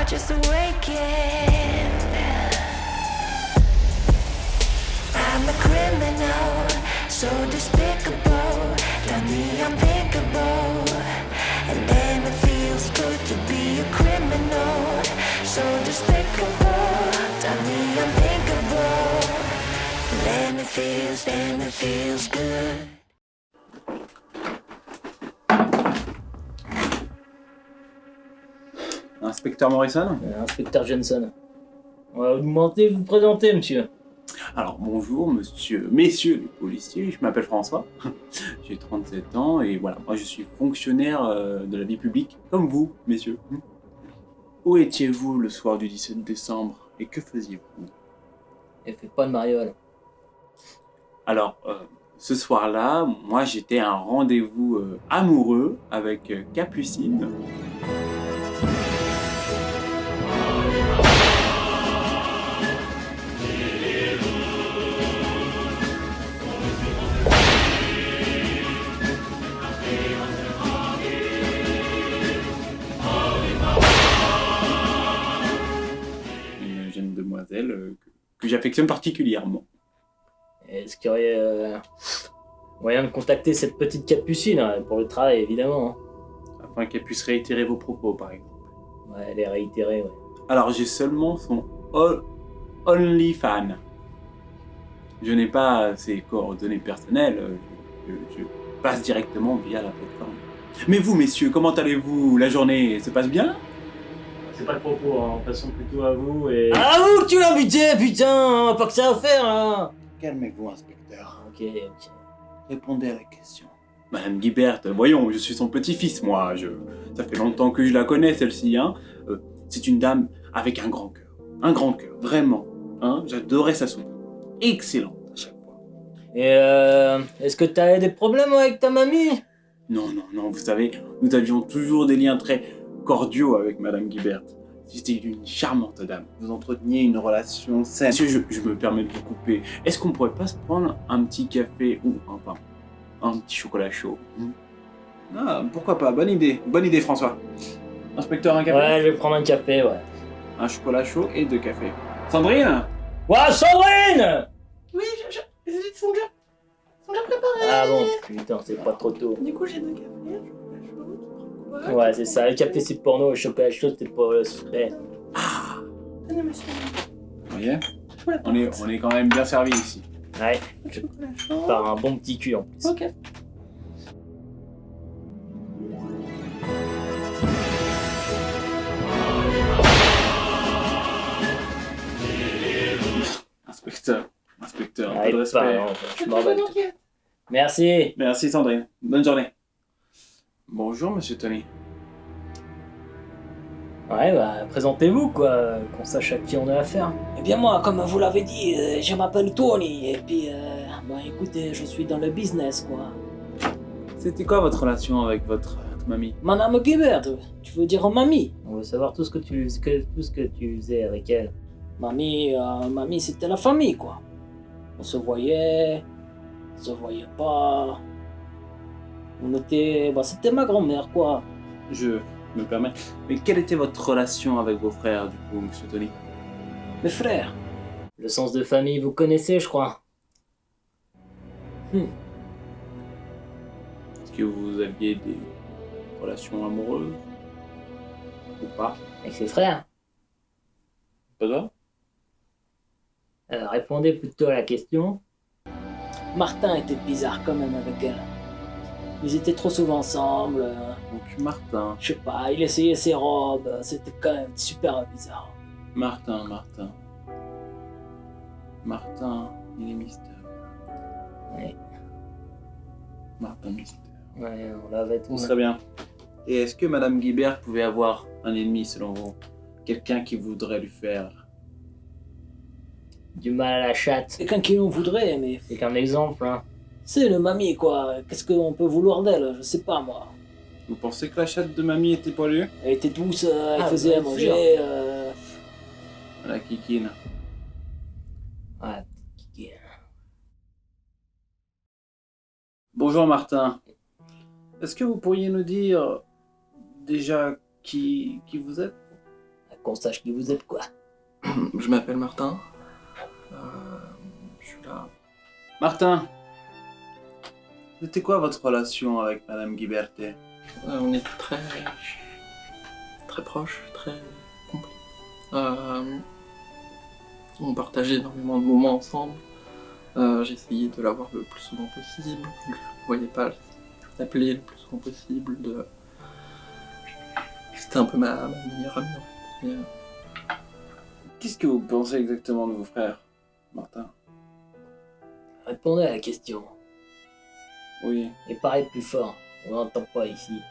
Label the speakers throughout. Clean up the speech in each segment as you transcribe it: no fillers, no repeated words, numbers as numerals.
Speaker 1: Just awaken. I'm a criminal, so despicable. Tell me I'm thinkable, and then it feels good to be a criminal, so despicable. Tell me I'm thinkable, and then it feels good.
Speaker 2: Inspecteur Morrison ?
Speaker 3: Inspecteur Johnson. On va vous demander de vous présenter, monsieur.
Speaker 2: Alors bonjour messieurs les policiers, je m'appelle François, j'ai 37 ans et voilà, moi je suis fonctionnaire de la vie publique, comme vous, messieurs. Où étiez-vous le soir du 17 décembre et que faisiez-vous ?
Speaker 3: Elle fait pas de mariole.
Speaker 2: Alors, ce soir-là, moi j'étais à un rendez-vous amoureux avec Capucine. Une jeune demoiselle que j'affectionne particulièrement.
Speaker 3: Est-ce qu'il y aurait moyen de contacter cette petite Capucine pour le travail, évidemment.
Speaker 2: Afin qu'elle puisse réitérer vos propos, par exemple.
Speaker 3: Ouais, elle est réitérée, ouais.
Speaker 2: Alors, j'ai seulement son OnlyFans. Je n'ai pas ses coordonnées personnelles. Je passe directement via la plateforme. Mais vous, messieurs, comment allez-vous ? La journée se passe bien ?
Speaker 3: C'est pas le propos, hein. Passons plutôt à vous et... Ah, vous que tu l'as buté, putain. Pas que ça à faire, hein.
Speaker 2: Calmez-vous, inspecteur.
Speaker 3: Ok.
Speaker 2: Répondez à la question. Madame Guibert, voyons, je suis son petit-fils, moi. Ça fait longtemps que je la connais, celle-ci, hein. C'est une dame avec un grand cœur. Un grand cœur, vraiment. Hein. J'adorais sa soupe. Excellente à chaque fois.
Speaker 3: Et est-ce que t'as des problèmes avec ta mamie ?
Speaker 2: Non, vous savez, nous avions toujours des liens très cordiaux avec Madame Guibert. C'était une charmante dame. Vous entreteniez une relation saine. Monsieur, je me permets de vous couper. Est-ce qu'on pourrait pas se prendre un petit café ou un petit chocolat chaud ? Ah, pourquoi pas, bonne idée, François. Inspecteur, un café ?
Speaker 3: Ouais, je vais prendre un café, ouais.
Speaker 2: Un chocolat chaud et 2 cafés. Sandrine ?
Speaker 3: Ouais, Sandrine !
Speaker 4: Oui, ils sont déjà préparés.
Speaker 3: Ah bon, putain, c'est pas trop tôt.
Speaker 4: Du coup, j'ai 2 cafés, un chocolat chaud, tu prends quoi ?
Speaker 3: Ouais, c'est ça, le café c'est porno, le chocolat chaud c'était pour le suspect.
Speaker 4: Tenez, monsieur.
Speaker 2: Vous voyez ? On est quand même bien servi ici.
Speaker 3: Ouais,
Speaker 4: Chocolat chaud.
Speaker 3: par un bon petit cul en plus.
Speaker 4: Ok.
Speaker 2: Inspecteur, un
Speaker 3: Ouais,
Speaker 2: peu de respect.
Speaker 3: pardon, je m'en bats. Merci.
Speaker 2: Merci Sandrine, bonne journée. Bonjour Monsieur Tony.
Speaker 3: Ouais, bah, présentez-vous quoi, qu'on sache à qui on a affaire.
Speaker 5: Eh bien moi, comme vous l'avez dit, je m'appelle Tony, et puis, écoutez, je suis dans le business, quoi.
Speaker 2: C'était quoi votre relation avec votre mamie ?
Speaker 5: Madame Guibert, tu veux dire mamie ?
Speaker 3: On veut savoir tout ce que tu faisais avec elle.
Speaker 5: Mamie, c'était la famille, quoi. On se voyait pas. C'était ma grand-mère, quoi.
Speaker 2: Je me permets. Mais quelle était votre relation avec vos frères, du coup, Monsieur Tony ?
Speaker 5: Mes frères.
Speaker 3: Le sens de famille, vous connaissez, je crois.
Speaker 2: Est-ce que vous aviez des relations amoureuses ? Ou pas ?
Speaker 3: Avec ses frères.
Speaker 2: Pas ça ?
Speaker 3: Alors répondez plutôt à la question.
Speaker 5: Martin était bizarre quand même avec elle. Ils étaient trop souvent ensemble.
Speaker 2: Donc Martin.
Speaker 5: Je sais pas, il essayait ses robes, c'était quand même super bizarre.
Speaker 2: Martin, il est mystérieux.
Speaker 3: Ouais.
Speaker 2: Martin mystère.
Speaker 3: Ouais, on l'avait tout.
Speaker 2: Très bien. Et est-ce que Madame Guibert pouvait avoir un ennemi selon vous? Quelqu'un qui voudrait lui faire...
Speaker 3: Du mal à la chatte.
Speaker 5: Quelqu'un qui en voudrait, mais
Speaker 3: C'est qu'un exemple, hein.
Speaker 5: c'est le mamie quoi. Qu'est-ce qu'on peut vouloir d'elle? Je sais pas moi.
Speaker 2: Vous pensez que la chatte de mamie était poilue?
Speaker 5: Elle était douce, elle
Speaker 3: Ah,
Speaker 5: faisait à
Speaker 3: bien
Speaker 5: manger.
Speaker 2: La kikine.
Speaker 3: Ouais.
Speaker 2: Bonjour Martin. Est-ce que vous pourriez nous dire déjà qui vous êtes?
Speaker 5: Qu'on sache qui vous êtes quoi.
Speaker 6: Je m'appelle Martin. Je suis là.
Speaker 2: Martin, c'était quoi votre relation avec Madame Guiberte?
Speaker 6: On est très proches, très complices. On partageait énormément de moments ensemble. J'essayais de la voir le plus souvent possible. Je ne voyais pas, je l'appelais le plus souvent possible. C'était un peu ma meilleure amie en fait.
Speaker 2: Qu'est-ce que vous pensez exactement de vos frères, Martin?
Speaker 5: Répondez à la question.
Speaker 2: Oui,
Speaker 5: Et parlez plus fort. On n'entend pas ici.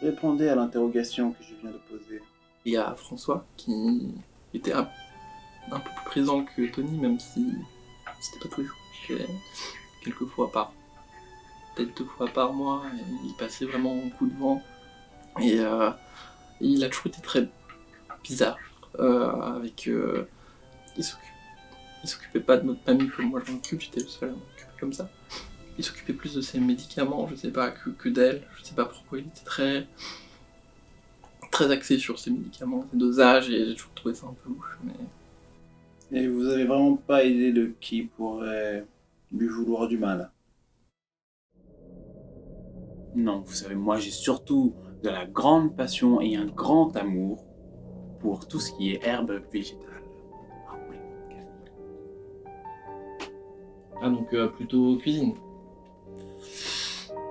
Speaker 2: répondez à l'interrogation que je viens de poser.
Speaker 6: Il y a François qui était un peu plus présent que Tony, même si c'était pas tous les jours. C'était quelques fois peut-être 2 fois par mois, et il passait vraiment un coup de vent. Et il a toujours été très bizarre. Il s'occupait pas de notre mamie comme moi je m'occupe, j'étais le seul à m'occuper comme ça. Il s'occupait plus de ses médicaments, je sais pas, que d'elle. Je sais pas pourquoi il était très axé sur ses médicaments, ses dosages, et j'ai toujours trouvé ça un peu louche. Mais
Speaker 2: Et vous avez vraiment pas idée de qui pourrait lui vouloir du mal? Non, vous savez, moi j'ai surtout de la grande passion et un grand amour pour tout ce qui est herbe végétale. Ah oui,
Speaker 6: ah donc plutôt cuisine.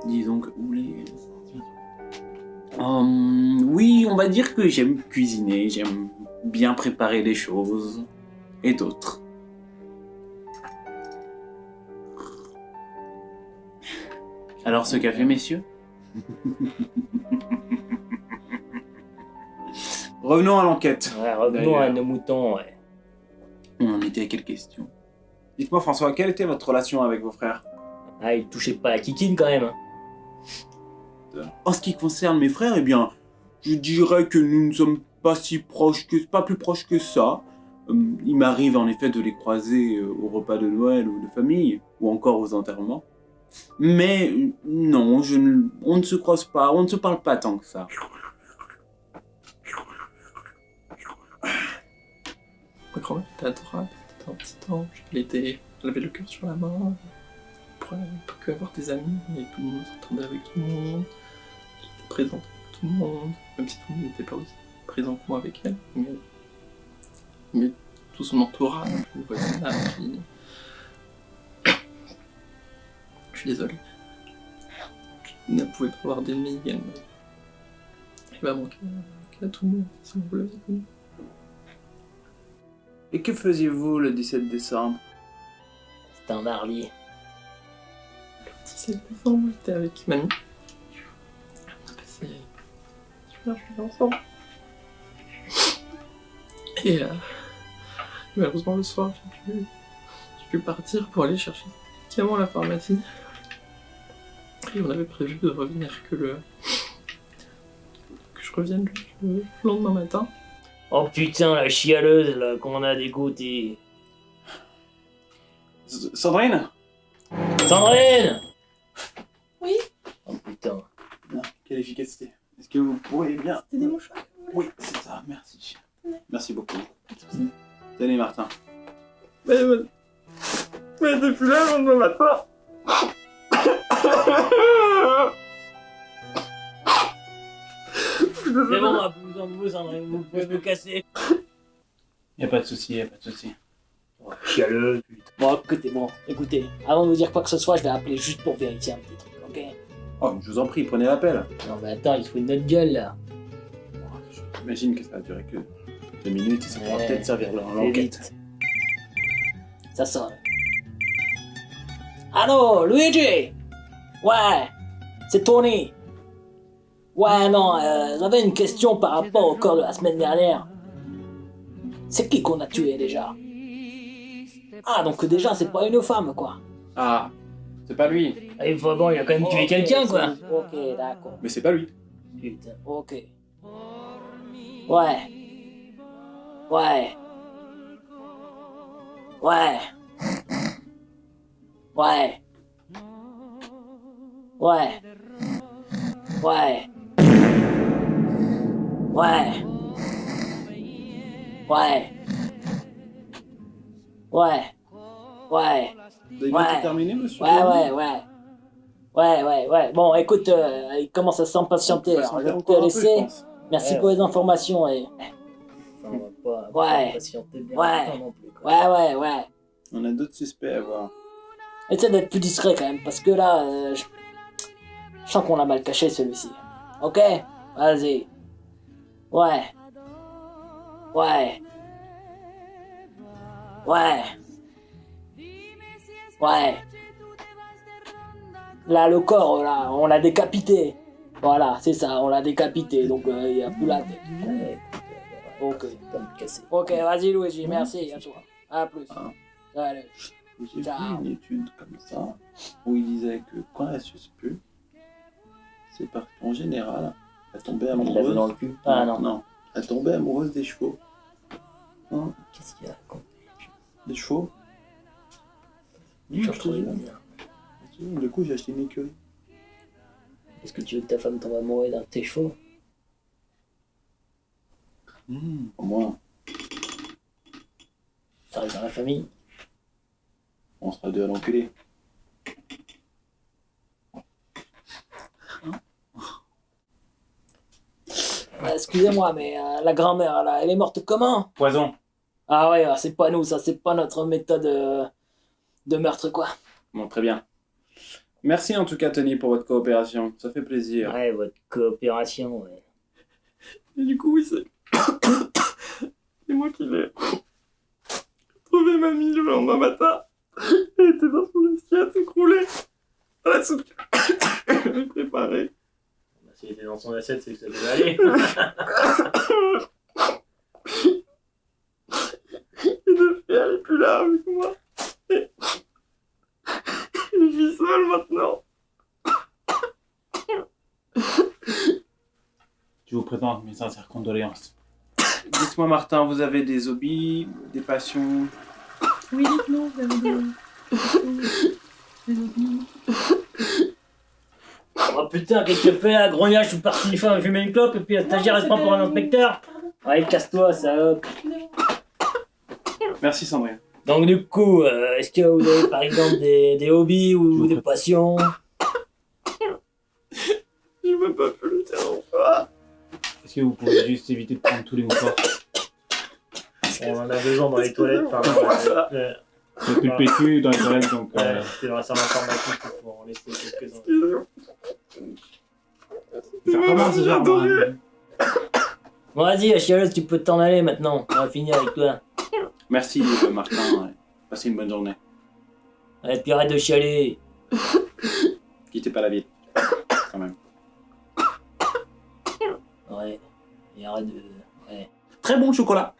Speaker 2: disons que oui, on va dire que j'aime cuisiner, j'aime bien préparer des choses et d'autres. Alors ce café, messieurs? Revenons à l'enquête.
Speaker 3: Ouais, revenons
Speaker 2: D'ailleurs.
Speaker 3: à nos moutons, ouais.
Speaker 2: On en était à quelle question? Dites-moi François, quelle était votre relation avec vos frères?
Speaker 3: Ah, il touchait pas la kikine quand même.
Speaker 2: En ce qui concerne mes frères, eh bien, je dirais que nous ne sommes pas plus proches que ça. Il m'arrive en effet de les croiser au repas de Noël ou de famille, ou encore aux enterrements. Mais non, on ne se croise pas, on ne se parle pas tant que ça.
Speaker 6: Ma grand-mère était adorable, c'était un petit ange. Elle avait le cœur sur la main, elle peut que avoir des amis, et tout le monde s'entendait avec tout le monde. Elle était présente avec tout le monde, même si tout le monde n'était pas aussi présent que moi avec elle. Mais tout son entourage, le voisinage, je suis désolé. Elle ne pouvait pas avoir d'ennemis, elle va manquer à tout le monde, si vous l'avez connu.
Speaker 2: Et que faisiez-vous le 17 décembre?
Speaker 3: C'était un marlier.
Speaker 6: Le 17 décembre, j'étais avec mamie. On a passé super journée ensemble. Et malheureusement, le soir, j'ai pu partir pour aller chercher des médicaments à la pharmacie. Et on avait prévu de revenir que je revienne le lendemain matin.
Speaker 3: Oh putain, la chialeuse là, qu'on a dégoûté.
Speaker 2: Sandrine?
Speaker 3: Sandrine!
Speaker 4: Oui?
Speaker 3: Oh putain.
Speaker 2: Bien, quelle efficacité. Est-ce que vous pourriez bien...
Speaker 4: C'était des mouchoirs.
Speaker 2: Oui, c'est ça, merci. Merci beaucoup. Tenez Martin.
Speaker 6: Mais depuis là, le lendemain matin.
Speaker 3: C'est bon, on a plus besoin de vous, Sandrine, vous pouvez vous casser.
Speaker 2: Y'a pas de souci, y'a pas de souci.
Speaker 3: Oh, chialeuse, putain.
Speaker 5: Bon, écoutez, avant de vous dire quoi que ce soit, je vais appeler juste pour vérifier un petit truc, ok?
Speaker 2: Oh, je vous en prie, prenez l'appel.
Speaker 3: Non mais attends, il se fout de notre gueule là.
Speaker 2: J'imagine que ça a duré que 2 minutes et ça pourra
Speaker 5: Ouais.
Speaker 2: peut-être servir
Speaker 5: Fais
Speaker 2: l'enquête.
Speaker 5: vite. Ça sonne. Allô, Luigi? Ouais, c'est Tony. Ouais, non, j'avais une question par rapport au corps de la semaine dernière. C'est qui qu'on a tué déjà? Ah, donc déjà, c'est pas une femme, quoi.
Speaker 2: Ah, c'est pas lui.
Speaker 3: Il faut bon, il a quand même tué quelqu'un, quoi.
Speaker 5: Ok, d'accord.
Speaker 2: Mais c'est pas lui.
Speaker 3: Putain.
Speaker 5: Ok. Ouais. Ouais. Ouais. Ouais. Ouais. Ouais. Ouais. Ouais. Ouais. Ouais.
Speaker 2: Vous avez
Speaker 5: Ouais.
Speaker 2: bientôt terminé, monsieur?
Speaker 5: Ouais. Bon, écoute, il commence à s'impatienter. Alors, je vais te laisser. Merci
Speaker 3: Ouais,
Speaker 5: pour les informations. Et...
Speaker 3: Enfin, on va pas
Speaker 5: Ouais.
Speaker 3: patienter bien
Speaker 5: Ouais.
Speaker 3: longtemps non plus, quoi.
Speaker 5: Ouais.
Speaker 2: On a d'autres suspects à voir.
Speaker 5: Essaie d'être plus discret quand même, parce que là, je sens qu'on l'a mal caché celui-ci. Ok? Vas-y. Ouais. Ouais. Ouais. Ouais. Là, le corps, là, on l'a décapité. Voilà, c'est ça, on l'a décapité, donc il n'y a plus la tête.
Speaker 3: Ouais,
Speaker 5: Ok.
Speaker 3: pas me casser.
Speaker 5: Ok, vas-y Luigi, merci, à toi. À plus.
Speaker 2: Ah.
Speaker 5: Allez.
Speaker 2: J'ai vu
Speaker 5: Ciao.
Speaker 2: une étude comme ça où il disait que quand elle suce plus, c'est parce qu'en général, elle tombait
Speaker 3: On l'a
Speaker 2: amoureuse.
Speaker 3: dans le cul. Ah non.
Speaker 2: Non, elle tombait amoureuse des chevaux. Hein,
Speaker 3: Qu'est-ce qu'il y a con?
Speaker 2: des chevaux.
Speaker 3: Je
Speaker 2: je te
Speaker 3: retrouvais
Speaker 2: jure.
Speaker 3: bien.
Speaker 2: Du coup, j'ai acheté une écurie.
Speaker 3: Est-ce que tu veux que ta femme tombe amoureuse d'un de tes chevaux?
Speaker 2: Au moins,
Speaker 3: Ça reste dans la famille.
Speaker 2: on sera deux à l'enculer.
Speaker 5: Excusez-moi, mais la grand-mère, là, elle est morte comment?
Speaker 2: Poison.
Speaker 5: Ah ouais, c'est pas nous, ça, c'est pas notre méthode de meurtre, quoi.
Speaker 2: Bon, très bien. Merci en tout cas, Tony, pour votre coopération. Ça fait plaisir.
Speaker 3: Ouais, votre coopération, ouais.
Speaker 6: Et du coup, oui, c'est. c'est moi qui l'ai trouvé mamie le lendemain matin. Elle était dans son assiette, s'écroulée. À la soupe qu'elle préparée.
Speaker 3: Bah, s'il était dans son assiette, c'est que ça devait aller.
Speaker 6: Et depuis, elle est plus là avec moi. Et je vis seule maintenant.
Speaker 2: Je vous présente mes sincères condoléances. Dites-moi, Martin, vous avez des hobbies, des passions?
Speaker 6: Oui, dites-nous, vous avez des hobbies.
Speaker 3: Oh putain, qu'est-ce que tu fais là, grognage? Je suis parti fumer une clope et puis la stagiaire elle se prend pour un inspecteur. Ouais, casse-toi, salope.
Speaker 2: Merci, Sandrine.
Speaker 3: Donc du coup, est-ce que vous avez par exemple des hobbies ou des passions?
Speaker 6: Je veux pas plus le dire enfin.
Speaker 2: Est-ce que vous pouvez juste éviter de prendre tous les moutons?
Speaker 3: On en a besoin dans les toilettes. Enfin,
Speaker 2: Il n'y a plus de PQ dans les toilettes, donc...
Speaker 3: c'est dans la salle informatique qu'il faut en laisser quelques-uns.
Speaker 6: Excusez-moi.
Speaker 2: Ça recommence, ce genre,
Speaker 3: Bon, vas-y, chialeuse, tu peux t'en aller maintenant. On va finir avec toi.
Speaker 2: Merci, Martin. Ouais. Passez une bonne journée.
Speaker 3: Et puis arrête de chialer.
Speaker 2: Quittez pas la ville. Quand même.
Speaker 3: Ouais. Et arrête de... Ouais.
Speaker 2: Très bon chocolat.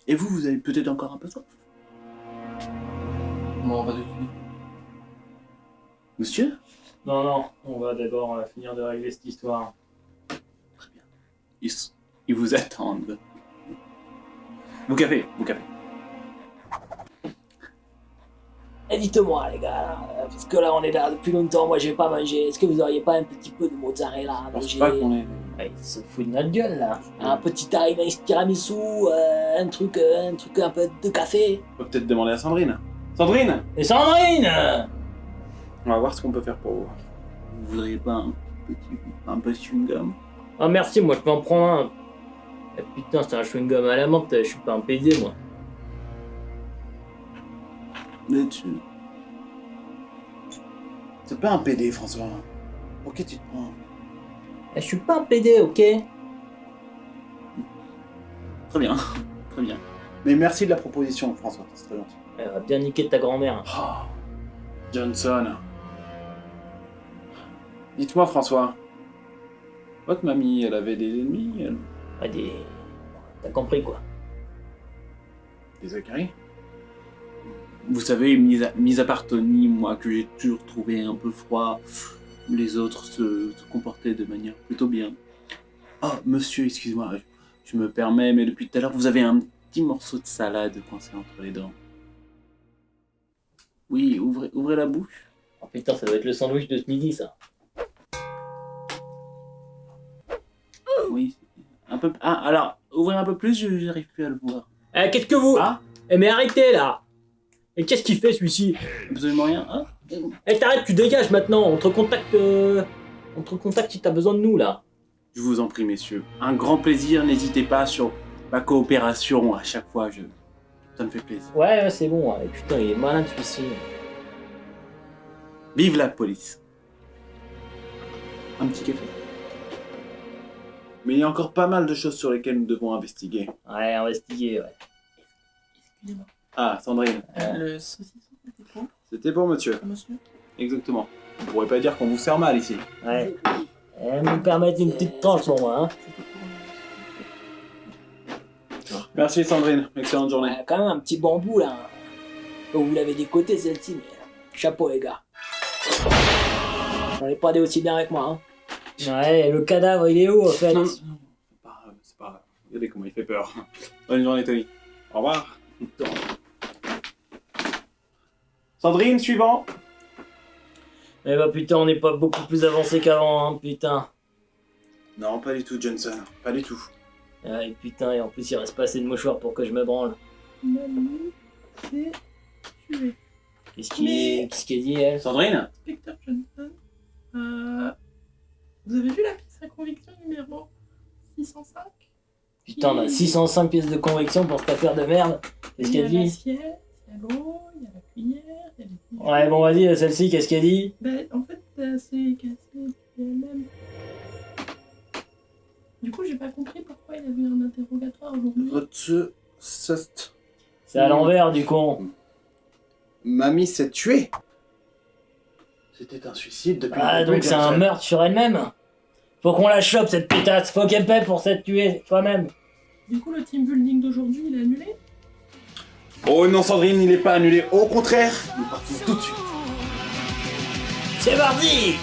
Speaker 2: Et vous, vous avez peut-être encore un peu soif?
Speaker 6: Bon, on va dessus.
Speaker 2: Monsieur?
Speaker 3: Non, on va d'abord finir de régler cette histoire.
Speaker 2: Ils vous attendent. Vous café.
Speaker 5: Et dites-moi, les gars, là, parce que là, on est là depuis longtemps, moi, j'ai pas mangé. Est-ce que vous auriez pas un petit peu de mozzarella à
Speaker 2: Je pense
Speaker 5: manger?
Speaker 2: pas qu'on est...
Speaker 3: Ouais, il se fout de notre gueule, là.
Speaker 5: Un petit tiramisu, un truc un peu de café.
Speaker 2: On peut peut-être demander à Sandrine. Sandrine!
Speaker 3: Et Sandrine!
Speaker 2: On va voir ce qu'on peut faire pour vous. Vous voudriez pas un petit chewing-gum?
Speaker 3: Ah merci, moi je peux en prendre un. Eh, putain, c'est un chewing-gum à la menthe, je suis pas un PD, moi.
Speaker 2: Mais tu... C'est pas un PD, François. Ok, tu te prends.
Speaker 3: Eh, je suis pas un PD, ok?
Speaker 2: Très bien. Mais merci de la proposition, François, c'est très gentil.
Speaker 5: Elle va bien niquer ta grand-mère.
Speaker 2: Oh, Johnson. Dites-moi, François. Votre mamie, elle avait des ennemis, elle...
Speaker 5: Ouais, t'as compris quoi.
Speaker 2: Des aguerris? Vous savez, mis à part Tony, moi, que j'ai toujours trouvé un peu froid, les autres se comportaient de manière plutôt bien. Oh, monsieur, excusez-moi, je me permets, mais depuis tout à l'heure, vous avez un petit morceau de salade coincé entre les dents. Oui, ouvrez la bouche.
Speaker 5: Oh putain, ça doit être le sandwich de ce midi, ça.
Speaker 2: Oui, un peu... Ah, alors, ouvrez un peu plus, j'arrive plus à le voir.
Speaker 5: Eh, qu'est-ce que vous...
Speaker 2: Ah,
Speaker 5: Eh, mais arrêtez, là. Et qu'est-ce qu'il fait, celui-ci?
Speaker 2: absolument rien. Ah,
Speaker 5: Eh, t'arrêtes, tu dégages, maintenant. On te recontacte si t'as besoin de nous, là.
Speaker 2: je vous en prie, messieurs. Un grand plaisir, n'hésitez pas sur ma coopération à chaque fois, ça me fait plaisir.
Speaker 5: Ouais, c'est bon. Ouais. Putain, il est malin, celui-ci.
Speaker 2: Vive la police. Un petit café. Mais il y a encore pas mal de choses sur lesquelles nous devons investiguer.
Speaker 5: Ouais, investiguer, ouais.
Speaker 6: Excusez-moi.
Speaker 2: Ah, Sandrine.
Speaker 6: Le saucisson, c'était pour
Speaker 2: C'était bon, monsieur.
Speaker 6: monsieur?
Speaker 2: Exactement. On pourrait pas dire qu'on vous sert mal ici.
Speaker 5: Ouais. Me permettre une petite tranche pour moi, hein.
Speaker 2: Merci, Sandrine. Excellente journée.
Speaker 5: Ouais, quand même un petit bambou, là. Vous l'avez décoté, celle-ci, mais... Chapeau, les gars. J'en ai pas des aussi bien avec moi, hein. Ouais, et le cadavre, il est où, en fait?
Speaker 2: Non, c'est pas grave. Regardez comment il fait peur. Bonne journée, Tony. Au revoir. Sandrine, suivant.
Speaker 5: Eh bah putain, on n'est pas beaucoup plus avancé qu'avant, hein, putain.
Speaker 2: Non, pas du tout, Johnson. Pas du tout.
Speaker 5: Ouais, putain, et en plus, il reste pas assez de mouchoirs pour que je me branle.
Speaker 6: Mamie s'est tuée.
Speaker 5: Qu'est-ce qu'il dit, elle?
Speaker 2: Sandrine?
Speaker 6: Inspecteur Johnson, vous avez vu la pièce à conviction numéro 605?
Speaker 5: Putain, on a 605 pièces de conviction pour cette affaire de merde. Qu'est-ce
Speaker 6: Il y a
Speaker 5: qu'elle dit?
Speaker 6: l'assiette, il y a l'eau, il y a la cuillère, il y a les petits
Speaker 5: Ouais, bon, vas-y, celle-ci, qu'est-ce qu'elle dit?
Speaker 6: Bah, en fait, c'est cassé elle-même. Du coup, j'ai pas compris pourquoi il avait un interrogatoire aujourd'hui.
Speaker 2: Votre...
Speaker 5: C'est à l'envers, du con.
Speaker 2: Mamie s'est tuée. C'était un suicide depuis le
Speaker 5: Ah,
Speaker 2: début,
Speaker 5: donc c'est un
Speaker 2: Johnson.
Speaker 5: meurtre sur elle-même? Faut qu'on la chope, cette pétasse. Faut qu'elle paie pour s'être tuée soi-même.
Speaker 6: Du coup, le team building d'aujourd'hui, il est annulé.
Speaker 2: Oh non, Sandrine, il n'est pas annulé. Au contraire, nous partons tout de suite.
Speaker 5: C'est mardi!